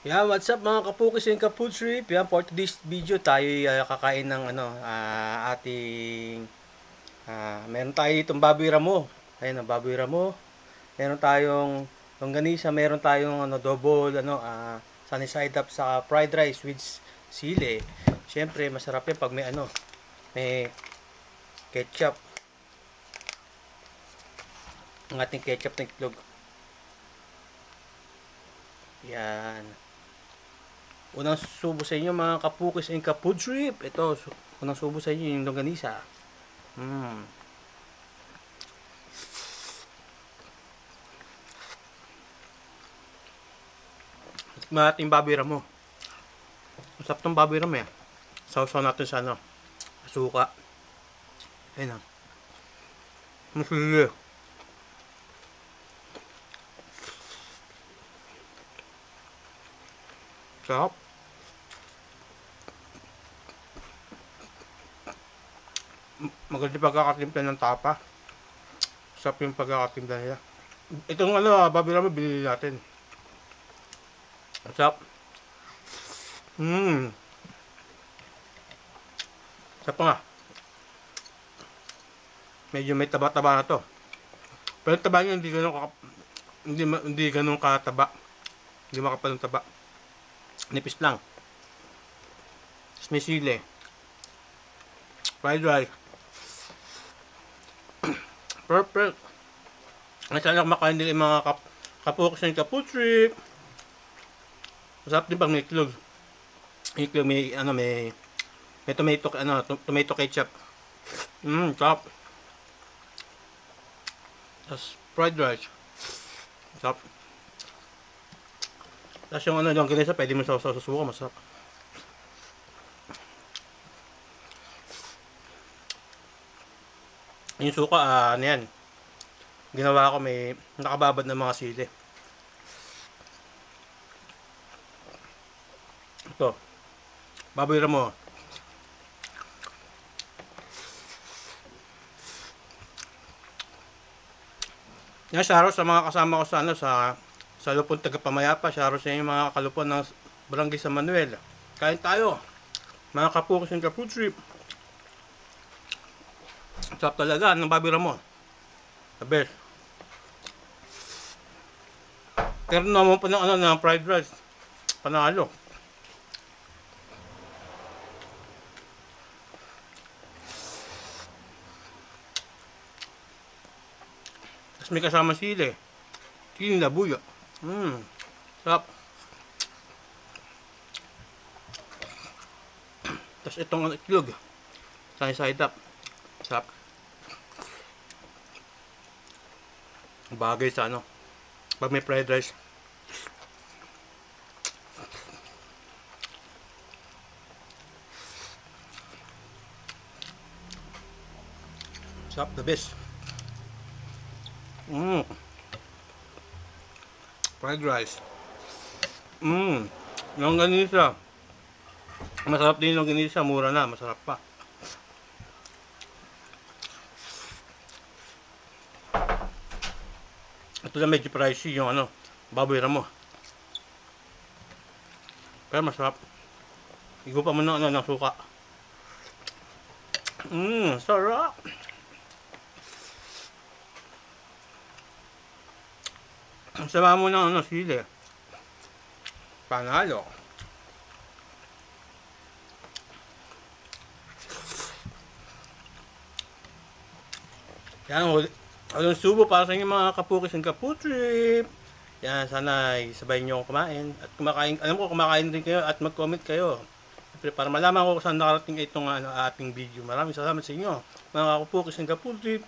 Yeah, what's up mga kapukis and kaputrip? Yan, for today's video tayo kakain ng meron tayo ditong baboy ramo. Ayun ang baboy ramo. Meron tayong longganisa, meron tayong double sunny side up sa fried rice with sili. Syempre, masarap 'yan pag may ketchup. Ang ating ketchup ng itlog. Yan. Unang subo sa inyo mga kapukis and kapudrip. Ito, unang subo sa inyo yung longganisa. Tikman natin yung baboy ramo. Masarap tong baboy ramo eh. Sausaw natin sa suka. Ayun na. Masili. Sarap. Maganda pagkakatimpla ng tapa. Sarap yung pagkakatimpla nila. Itong baboy ramo binili natin. Sarap. Sarap nga. Medyo may taba-taba na to. Pero taba niya hindi ganun kataba. Hindi makapal ng taba. Nipis lang. Tapos may sili. Fried rice. Perfect. Sana kumakain din yung mga kapukis ng kaputrip. Masarap din pag may itlog. Itlog may tomato ketchup. Sarap. Tapos fried rice. Sarap. Tapos yung yung ganisa, pwede mo sa suka, masarap. Yung suka, yan. Ginawa ko may nakababad ng mga sili. Ito. Baboy ramo. Yan, shoutout sa mga kasama ko sa Lupon Tagapamayapa. Shoutout sa inyo mga kalupon ng Barangay San Manuel. Kain tayo. Mga kapukis ng kaputrip. Sarap talaga ng baboy ramo. The best. Pero naman pa ng fried rice. Panalo. Tapos may kasama sili. Sili na buyo. Sarap. Tapos itong itlog. Sunny side up. Sarap. Bagay sa pag may fried rice. Sarap, the best. Fried rice. Longganisa. Masarap din yung longganisa, mura na, masarap pa. Ito na medyo pricey yung baboy ramo. Pero masarap. Igupa mo ng suka. Sarap. Sama mo ng sili. Panalo. Yan, walang subo para sa inyo mga kapukis ng kaputrip. Yan, sana sabay nyo kumain. At kumakain, alam ko kumakain din kayo at mag-comment kayo. Para malaman ko kung saan nakarating itong ating video. Maraming salamat sa inyo mga kapukis ng kaputrip.